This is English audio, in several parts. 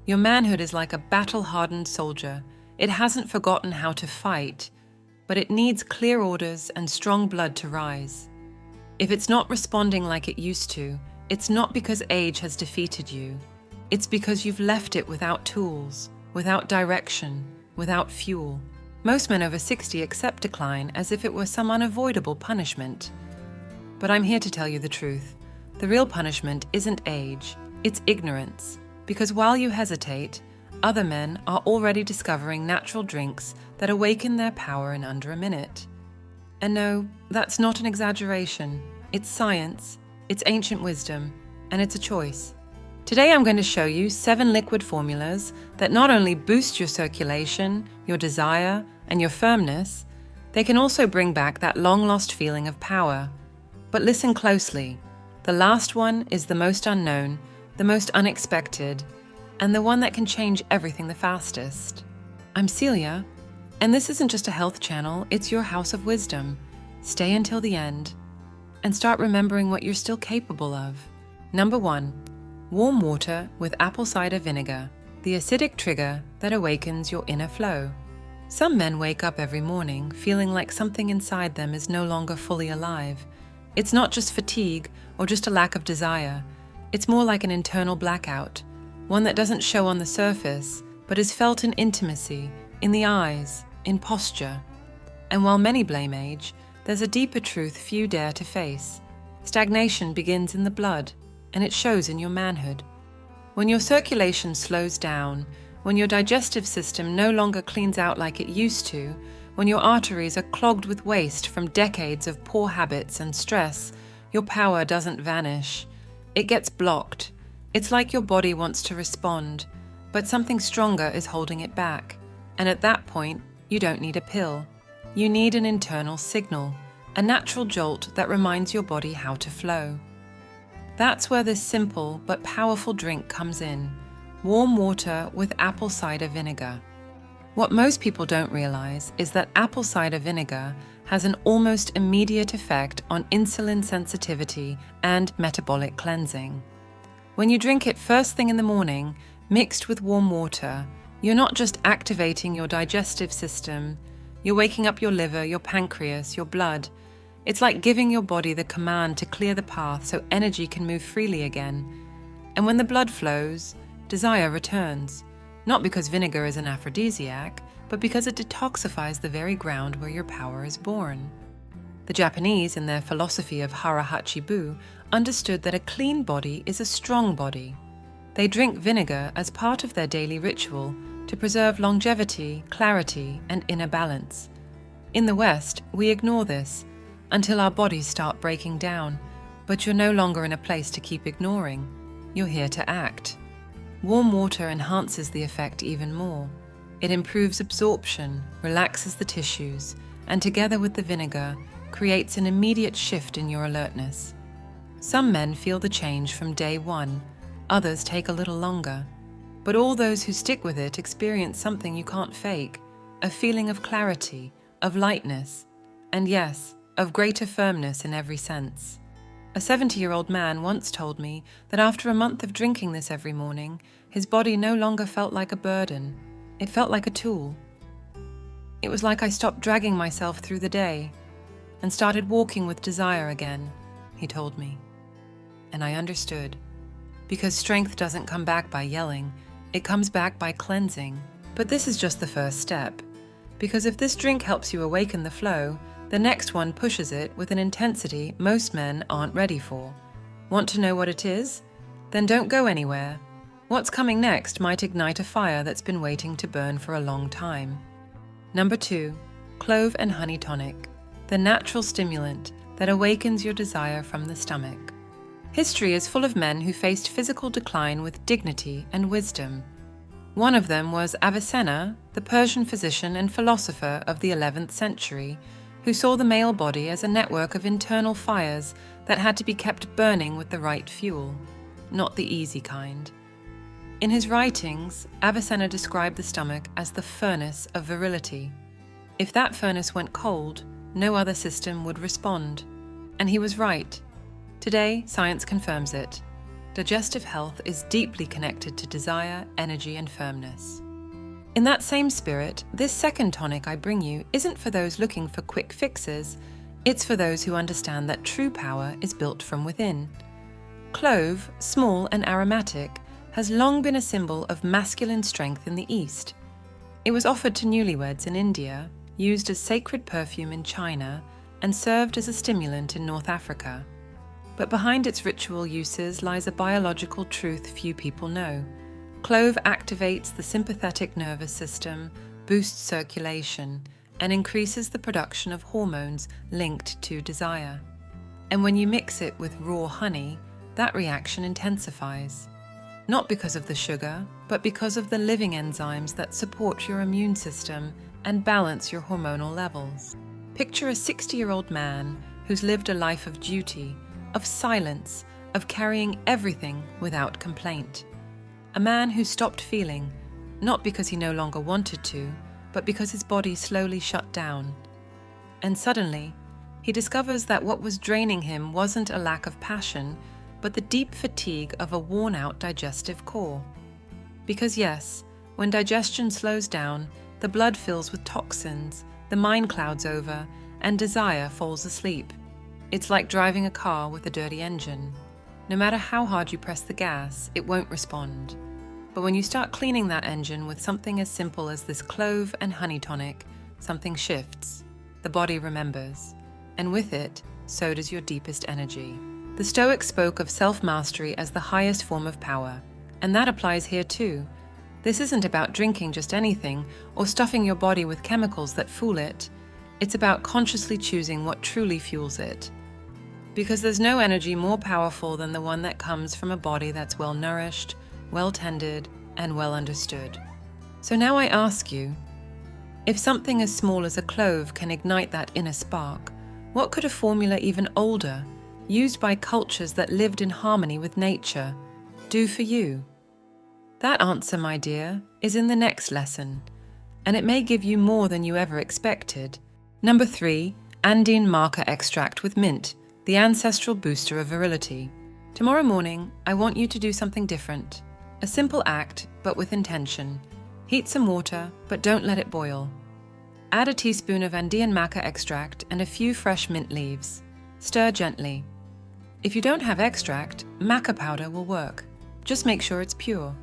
Your manhood is like a battle-hardened soldier. It hasn't forgotten how to fight, but it needs clear orders and strong blood to rise. If it's not responding like it used to, it's not because age has defeated you. It's because you've left it without tools, without direction, without fuel. Most men over 60 accept decline as if it were some unavoidable punishment. But I'm here to tell you the truth. The real punishment isn't age, it's ignorance. Because while you hesitate, other men are already discovering natural drinks that awaken their power in under a minute. And no, that's not an exaggeration. It's science, it's ancient wisdom, and it's a choice. Today I'm going to show you 7 liquid formulas that not only boost your circulation, your desire, and your firmness, they can also bring back that long-lost feeling of power. But listen closely. The last one is the most unknown, the most unexpected, and the one that can change everything the fastest. I'm Celia, and this isn't just a health channel, it's your house of wisdom. Stay until the end, and start remembering what you're still capable of. Number 1. Warm water with apple cider vinegar, the acidic trigger that awakens your inner flow. Some men wake up every morning feeling like something inside them is no longer fully alive. It's not just fatigue or just a lack of desire. It's more like an internal blackout, one that doesn't show on the surface, but is felt in intimacy, in the eyes, in posture. And while many blame age, there's a deeper truth few dare to face. Stagnation begins in the blood, and it shows in your manhood. When your circulation slows down, when your digestive system no longer cleans out like it used to, when your arteries are clogged with waste from decades of poor habits and stress, your power doesn't vanish. It gets blocked. It's like your body wants to respond, but something stronger is holding it back. And at that point, you don't need a pill. You need an internal signal, a natural jolt that reminds your body how to flow. That's where this simple but powerful drink comes in. Warm water with apple cider vinegar. What most people don't realize is that apple cider vinegar has an almost immediate effect on insulin sensitivity and metabolic cleansing. When you drink it first thing in the morning, mixed with warm water, you're not just activating your digestive system, you're waking up your liver, your pancreas, your blood. It's like giving your body the command to clear the path so energy can move freely again. And when the blood flows, desire returns. Not because vinegar is an aphrodisiac, but because it detoxifies the very ground where your power is born. The Japanese, in their philosophy of hara hachibu, understood that a clean body is a strong body. They drink vinegar as part of their daily ritual to preserve longevity, clarity, and inner balance. In the West, we ignore this until our bodies start breaking down, but you're no longer in a place to keep ignoring. You're here to act. Warm water enhances the effect even more. It improves absorption, relaxes the tissues, and together with the vinegar, creates an immediate shift in your alertness. Some men feel the change from day one, others take a little longer. But all those who stick with it experience something you can't fake, a feeling of clarity, of lightness, and yes, of greater firmness in every sense. A 70-year-old man once told me that after a month of drinking this every morning, his body no longer felt like a burden. It felt like a tool. It was like I stopped dragging myself through the day and started walking with desire again, he told me. And I understood. Because strength doesn't come back by yelling, it comes back by cleansing. But this is just the first step. Because if this drink helps you awaken the flow, the next one pushes it with an intensity most men aren't ready for. Want to know what it is? Then don't go anywhere. What's coming next might ignite a fire that's been waiting to burn for a long time. Number 2, Clove and Honey Tonic, the natural stimulant that awakens your desire from the stomach. History is full of men who faced physical decline with dignity and wisdom. One of them was Avicenna, the Persian physician and philosopher of the 11th century, who saw the male body as a network of internal fires that had to be kept burning with the right fuel, not the easy kind. In his writings, Avicenna described the stomach as the furnace of virility. If that furnace went cold, no other system would respond. And he was right. Today, science confirms it. Digestive health is deeply connected to desire, energy, and firmness. In that same spirit, this second tonic I bring you isn't for those looking for quick fixes, it's for those who understand that true power is built from within. Clove, small and aromatic, has long been a symbol of masculine strength in the East. It was offered to newlyweds in India, used as sacred perfume in China, and served as a stimulant in North Africa. But behind its ritual uses lies a biological truth few people know. Clove activates the sympathetic nervous system, boosts circulation, and increases the production of hormones linked to desire. And when you mix it with raw honey, that reaction intensifies. Not because of the sugar, but because of the living enzymes that support your immune system and balance your hormonal levels. Picture a 60-year-old man who's lived a life of duty, of silence, of carrying everything without complaint. A man who stopped feeling, not because he no longer wanted to, but because his body slowly shut down. And suddenly, he discovers that what was draining him wasn't a lack of passion, but the deep fatigue of a worn-out digestive core. Because yes, when digestion slows down, the blood fills with toxins, the mind clouds over, and desire falls asleep. It's like driving a car with a dirty engine. No matter how hard you press the gas, it won't respond. But when you start cleaning that engine with something as simple as this clove and honey tonic, something shifts. The body remembers. And with it, so does your deepest energy. The Stoics spoke of self-mastery as the highest form of power, and that applies here too. This isn't about drinking just anything or stuffing your body with chemicals that fool it. It's about consciously choosing what truly fuels it. Because there's no energy more powerful than the one that comes from a body that's well-nourished, well-tended, and well understood. So now I ask you, if something as small as a clove can ignite that inner spark, what could a formula even older, used by cultures that lived in harmony with nature, do for you? That answer, my dear, is in the next lesson, and it may give you more than you ever expected. Number 3, Andean Maca extract with mint, the ancestral booster of virility. Tomorrow morning, I want you to do something different. A simple act, but with intention. Heat some water, but don't let it boil. Add a teaspoon of Andean Maca extract and a few fresh mint leaves. Stir gently. If you don't have extract, Maca powder will work. Just make sure it's pure.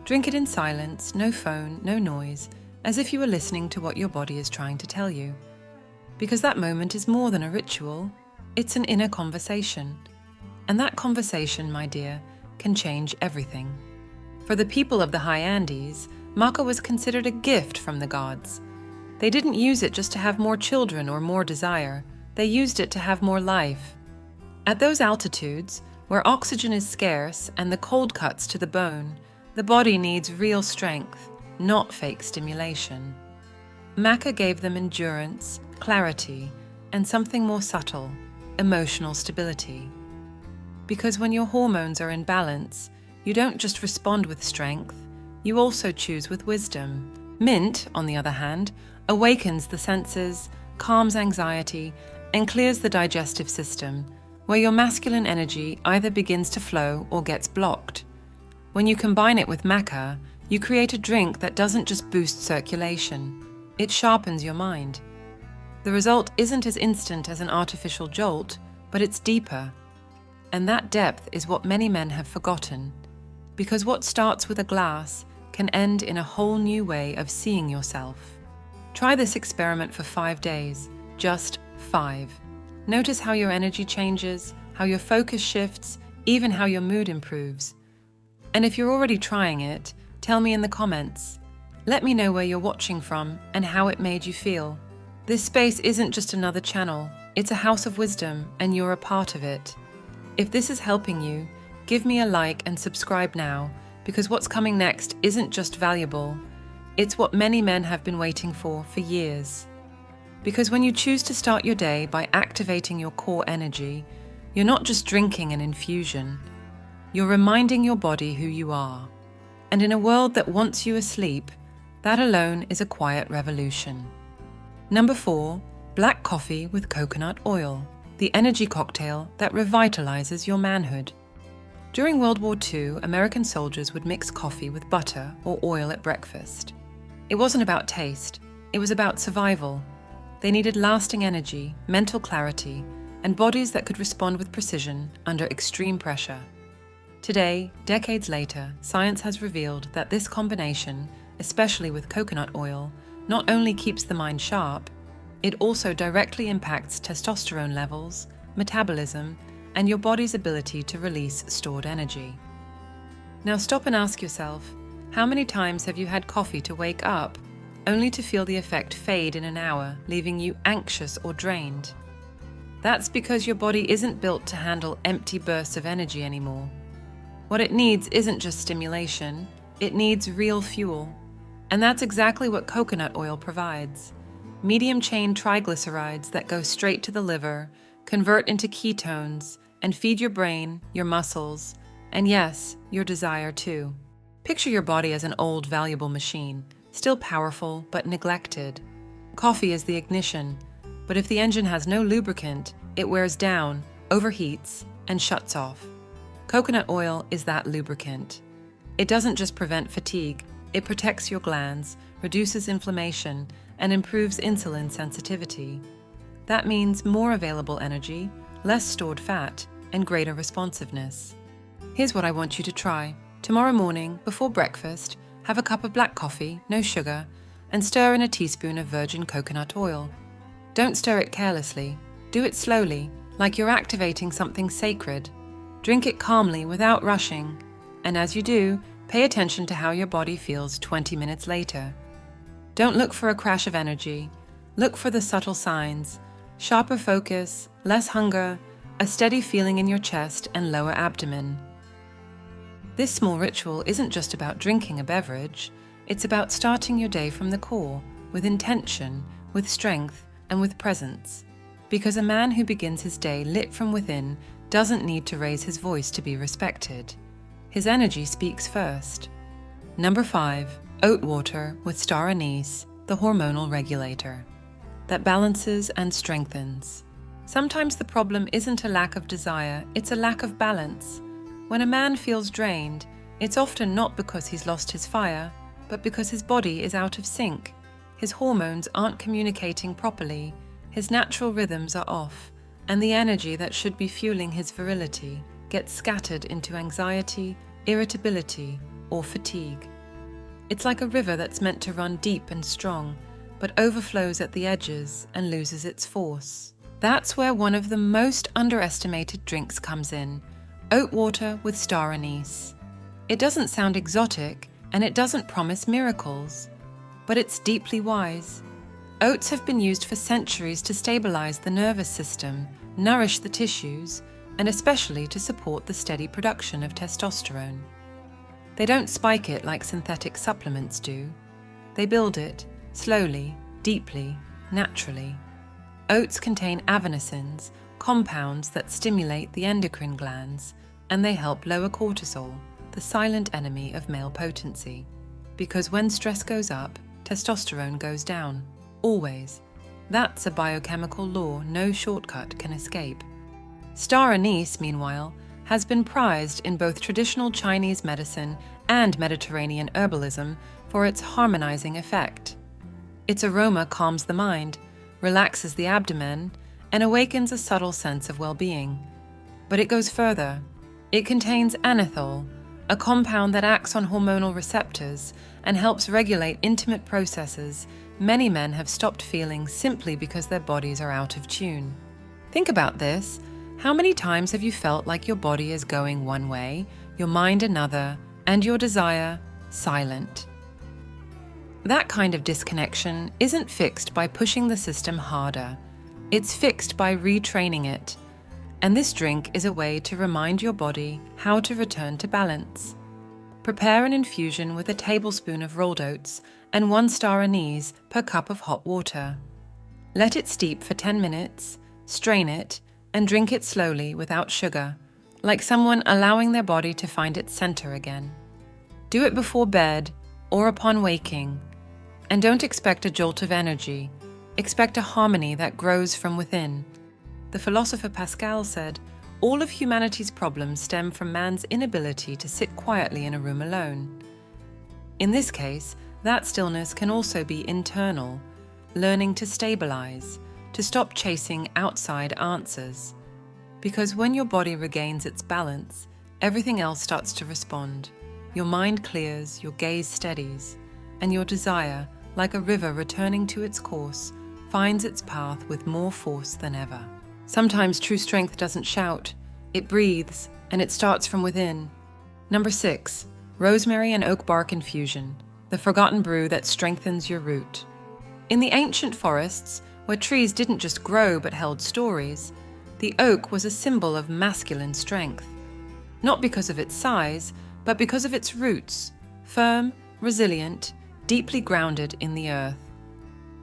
Drink it in silence, no phone, no noise, as if you were listening to what your body is trying to tell you. Because that moment is more than a ritual, it's an inner conversation. And that conversation, my dear, can change everything. For the people of the high Andes, Maca was considered a gift from the gods. They didn't use it just to have more children or more desire. They used it to have more life. At those altitudes, where oxygen is scarce and the cold cuts to the bone, the body needs real strength, not fake stimulation. Maca gave them endurance, clarity, and something more subtle, emotional stability. Because when your hormones are in balance, you don't just respond with strength, you also choose with wisdom. Mint, on the other hand, awakens the senses, calms anxiety, and clears the digestive system, where your masculine energy either begins to flow or gets blocked. When you combine it with Maca, you create a drink that doesn't just boost circulation, it sharpens your mind. The result isn't as instant as an artificial jolt, but it's deeper. And that depth is what many men have forgotten, because what starts with a glass can end in a whole new way of seeing yourself. Try this experiment for 5 days, just 5. Notice how your energy changes, how your focus shifts, even how your mood improves. And if you're already trying it, tell me in the comments. Let me know where you're watching from and how it made you feel. This space isn't just another channel, it's a house of wisdom, and you're a part of it. If this is helping you, give me a like and subscribe now, because what's coming next isn't just valuable, it's what many men have been waiting for years. Because when you choose to start your day by activating your core energy, you're not just drinking an infusion, you're reminding your body who you are. And in a world that wants you asleep, that alone is a quiet revolution. Number 4, black coffee with coconut oil, the energy cocktail that revitalizes your manhood. During World War II, American soldiers would mix coffee with butter or oil at breakfast. It wasn't about taste, it was about survival. They needed lasting energy, mental clarity, and bodies that could respond with precision under extreme pressure. Today, decades later, science has revealed that this combination, especially with coconut oil, not only keeps the mind sharp, it also directly impacts testosterone levels, metabolism, and your body's ability to release stored energy. Now stop and ask yourself, how many times have you had coffee to wake up, only to feel the effect fade in an hour, leaving you anxious or drained? That's because your body isn't built to handle empty bursts of energy anymore. What it needs isn't just stimulation, it needs real fuel. And that's exactly what coconut oil provides. Medium-chain triglycerides that go straight to the liver, convert into ketones, and feed your brain, your muscles, and yes, your desire too. Picture your body as an old, valuable machine, still powerful but neglected. Coffee is the ignition, but if the engine has no lubricant, it wears down, overheats, and shuts off. Coconut oil is that lubricant. It doesn't just prevent fatigue, it protects your glands, reduces inflammation, and improves insulin sensitivity. That means more available energy, less stored fat, and greater responsiveness. Here's what I want you to try. Tomorrow morning, before breakfast, have a cup of black coffee, no sugar, and stir in a teaspoon of virgin coconut oil. Don't stir it carelessly. Do it slowly, like you're activating something sacred. Drink it calmly without rushing, and as you do, pay attention to how your body feels 20 minutes later. Don't look for a crash of energy. Look for the subtle signs: sharper focus, less hunger, a steady feeling in your chest and lower abdomen. This small ritual isn't just about drinking a beverage, it's about starting your day from the core, with intention, with strength, and with presence. Because a man who begins his day lit from within doesn't need to raise his voice to be respected. His energy speaks first. Number 5, oat water with star anise, the hormonal regulator, that balances and strengthens. Sometimes the problem isn't a lack of desire, it's a lack of balance. When a man feels drained, it's often not because he's lost his fire, but because his body is out of sync. His hormones aren't communicating properly, his natural rhythms are off, and the energy that should be fueling his virility gets scattered into anxiety, irritability, or fatigue. It's like a river that's meant to run deep and strong, but overflows at the edges and loses its force. That's where one of the most underestimated drinks comes in: oat water with star anise. It doesn't sound exotic, and it doesn't promise miracles, but it's deeply wise. Oats have been used for centuries to stabilize the nervous system, nourish the tissues, and especially to support the steady production of testosterone. They don't spike it like synthetic supplements do. They build it, slowly, deeply, naturally. Oats contain avenicins, compounds that stimulate the endocrine glands, and they help lower cortisol, the silent enemy of male potency. Because when stress goes up, testosterone goes down. Always. That's a biochemical law no shortcut can escape. Star anise, meanwhile, has been prized in both traditional Chinese medicine and Mediterranean herbalism for its harmonizing effect. Its aroma calms the mind, relaxes the abdomen, and awakens a subtle sense of well-being. But it goes further. It contains anethol, a compound that acts on hormonal receptors and helps regulate intimate processes many men have stopped feeling simply because their bodies are out of tune. Think about this. How many times have you felt like your body is going one way, your mind another, and your desire silent? That kind of disconnection isn't fixed by pushing the system harder. It's fixed by retraining it. And this drink is a way to remind your body how to return to balance. Prepare an infusion with a tablespoon of rolled oats and 1 star anise per cup of hot water. Let it steep for 10 minutes, strain it, and drink it slowly without sugar, like someone allowing their body to find its center again. Do it before bed or upon waking, and don't expect a jolt of energy. Expect a harmony that grows from within. The philosopher Pascal said, all of humanity's problems stem from man's inability to sit quietly in a room alone. In this case, that stillness can also be internal, learning to stabilize, to stop chasing outside answers. Because when your body regains its balance, everything else starts to respond. Your mind clears, your gaze steadies, and your desire, like a river returning to its course, finds its path with more force than ever. Sometimes true strength doesn't shout, it breathes, and it starts from within. Number 6, Rosemary and Oak Bark Infusion, the forgotten brew that strengthens your root. In the ancient forests, where trees didn't just grow but held stories, the oak was a symbol of masculine strength. Not because of its size, but because of its roots, firm, resilient, deeply grounded in the earth.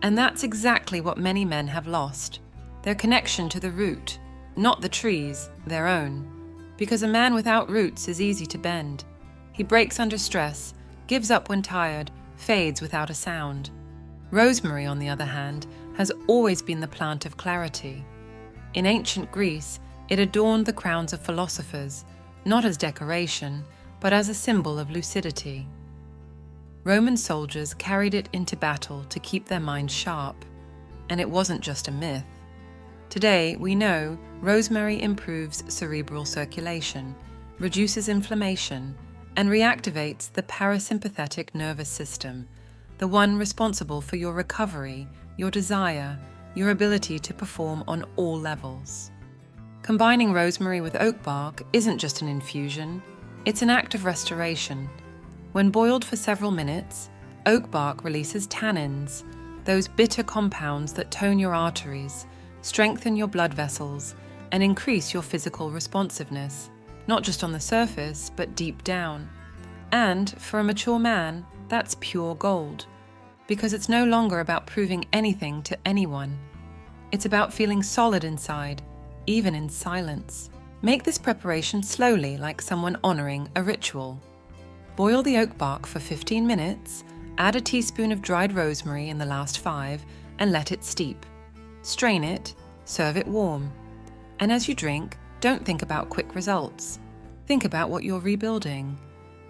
And that's exactly what many men have lost, their connection to the root, not the trees, their own. Because a man without roots is easy to bend. He breaks under stress, gives up when tired, fades without a sound. Rosemary, on the other hand, has always been the plant of clarity. In ancient Greece, it adorned the crowns of philosophers, not as decoration, but as a symbol of lucidity. Roman soldiers carried it into battle to keep their minds sharp, and it wasn't just a myth. Today, we know rosemary improves cerebral circulation, reduces inflammation, and reactivates the parasympathetic nervous system, the one responsible for your recovery, your desire, your ability to perform on all levels. Combining rosemary with oak bark isn't just an infusion, it's an act of restoration. When boiled for several minutes, oak bark releases tannins, those bitter compounds that tone your arteries, strengthen your blood vessels, and increase your physical responsiveness, not just on the surface, but deep down. And for a mature man, that's pure gold, because it's no longer about proving anything to anyone. It's about feeling solid inside, even in silence. Make this preparation slowly, like someone honoring a ritual. Boil the oak bark for 15 minutes, add a teaspoon of dried rosemary in the last 5, and let it steep. Strain it, serve it warm. And as you drink, don't think about quick results. Think about what you're rebuilding.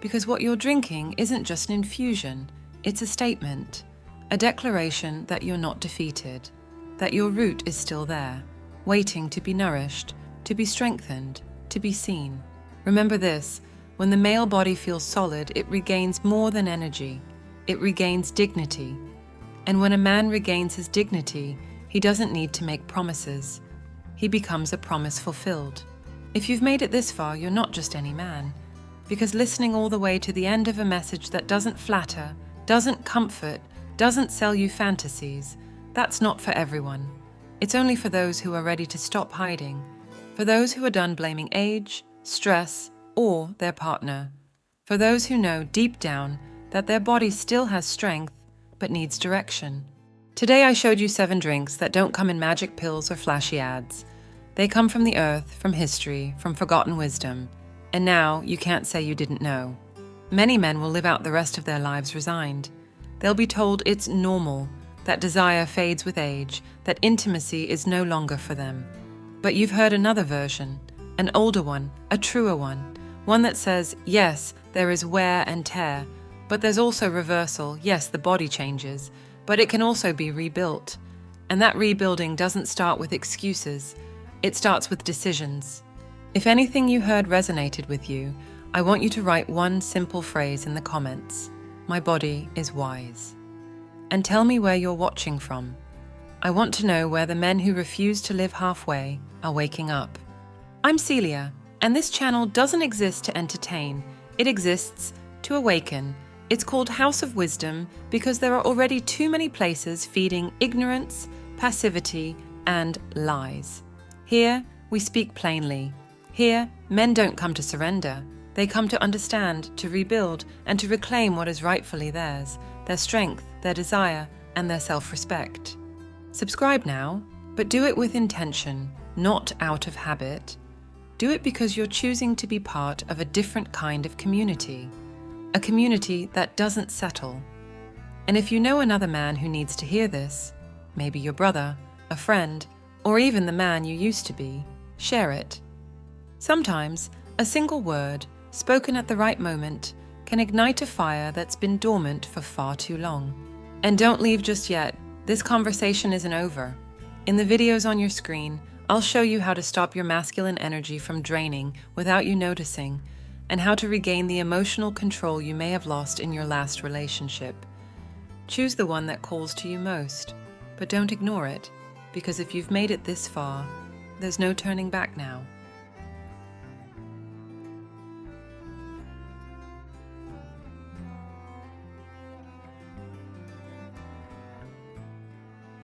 Because what you're drinking isn't just an infusion, it's a statement, a declaration that you're not defeated, that your root is still there, waiting to be nourished, to be strengthened, to be seen. Remember this, when the male body feels solid, it regains more than energy. It regains dignity. And when a man regains his dignity, he doesn't need to make promises. He becomes a promise fulfilled. If you've made it this far, you're not just any man. Because listening all the way to the end of a message that doesn't flatter, doesn't comfort, doesn't sell you fantasies, that's not for everyone. It's only for those who are ready to stop hiding, for those who are done blaming age, stress, or their partner, for those who know deep down that their body still has strength but needs direction. Today I showed you 7 drinks that don't come in magic pills or flashy ads. They come from the earth, from history, from forgotten wisdom, and now you can't say you didn't know. Many men will live out the rest of their lives resigned. They'll be told it's normal, that desire fades with age, that intimacy is no longer for them. But you've heard another version, an older one, a truer one that says, yes, there is wear and tear, but there's also reversal. Yes, the body changes, but it can also be rebuilt. And that rebuilding doesn't start with excuses, it starts with decisions. If anything you heard resonated with you, I want you to write one simple phrase in the comments. My body is wise. And tell me where you're watching from. I want to know where the men who refuse to live halfway are waking up. I'm Celia, and this channel doesn't exist to entertain. It exists to awaken. It's called House of Wisdom because there are already too many places feeding ignorance, passivity, and lies. Here, we speak plainly. Here, men don't come to surrender. They come to understand, to rebuild, and to reclaim what is rightfully theirs, their strength, their desire, and their self-respect. Subscribe now, but do it with intention, not out of habit. Do it because you're choosing to be part of a different kind of community, a community that doesn't settle. And if you know another man who needs to hear this, maybe your brother, a friend, or even the man you used to be, share it. Sometimes, a single word, spoken at the right moment, can ignite a fire that's been dormant for far too long. And don't leave just yet. This conversation isn't over. In the videos on your screen, I'll show you how to stop your masculine energy from draining without you noticing, and how to regain the emotional control you may have lost in your last relationship. Choose the one that calls to you most, but don't ignore it, because if you've made it this far, there's no turning back now.